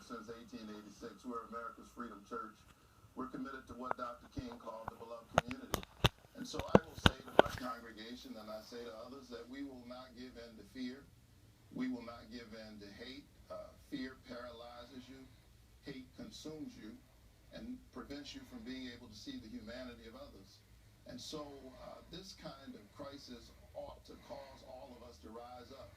since 1886. We're America's Freedom Church. We're committed to what Dr. King called the beloved community. And so I will say to my congregation, and I say to others, that we will not give in to fear. We will not give in to hate. Fear paralyzes you. Hate consumes you and prevents you from being able to see the humanity of others. And so this kind of crisis ought to cause all of us to rise up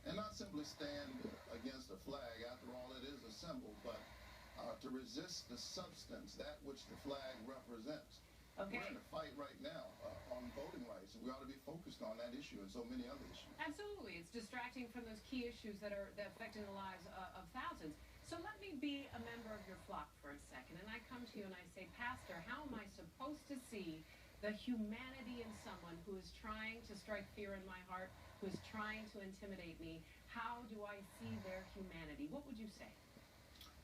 and not simply stand against a flag. After all, it is a symbol, but to resist the substance, that which the flag represents. Okay. We're in a fight right now on voting rights, and we ought to be focused on that issue and so many other issues. Absolutely. It's distracting from those key issues that are affecting the lives of thousands. So let me be a member of your flock for a second, and I come to you and I say, Pastor, how am I supposed to see the humanity in someone who is trying to strike fear in my heart, who is trying to intimidate me? How do I see their humanity? What would you say?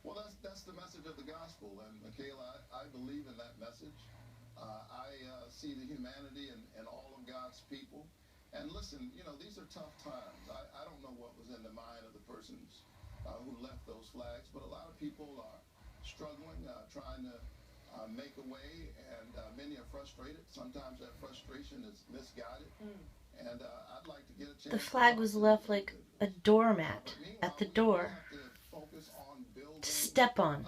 Well, that's the message of the gospel, and Michaela, I believe in that message. I see the humanity in all of God's people. And listen, you know, these are tough times. I don't know what was in the mind of the persons who left those flags, but a lot of people are struggling, trying to make a way, and many are frustrated. Sometimes that frustration is misguided. And I'd like to get a chance. The flag was left like a doormat at the door to focus on building, to step on.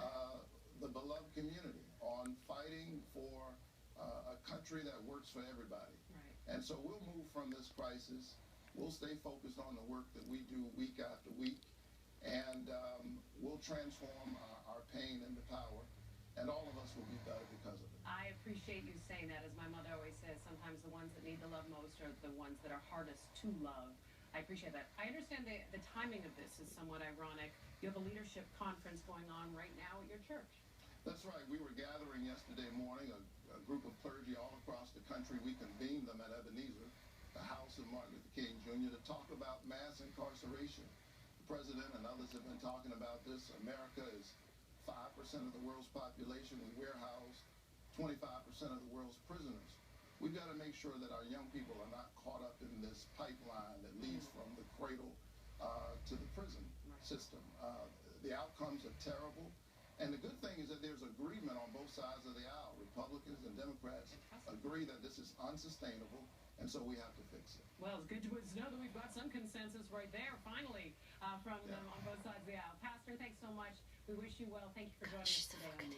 The beloved community, on fighting for a country that works for everybody. Right. And so we'll move from this crisis. We'll stay focused on the work that we do week after week, and we'll transform our pain into power, and all of us will be better because of it. I appreciate you saying that. As my mother always says, sometimes the ones that need the love most are the ones that are hardest to love. I appreciate that. I understand the timing of this is somewhat ironic. You have a leadership conference going on right now at your church. That's right. We were gathering yesterday morning, a group of clergy all across the country. We convened them at Ebenezer, the house of Martin Luther King Jr., to talk about mass incarceration. The president and others have been talking about this. America is 5% of the world's population. We warehouse 25% of the world's prisoners. We've got to make sure that our young people are not caught up in this pipeline that leads from the cradle to the prison system. The outcomes are terrible. And the good thing is that there's agreement on both sides of the aisle. Republicans and Democrats agree that this is unsustainable, and so we have to fix it. Well, it's good to know that we've got some consensus right there, finally, from them on both sides of the aisle. Pastor, thanks so much. We wish you well. Thank you for joining us today.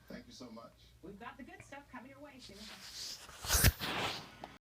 Thank you so much. We've got the good stuff coming your way.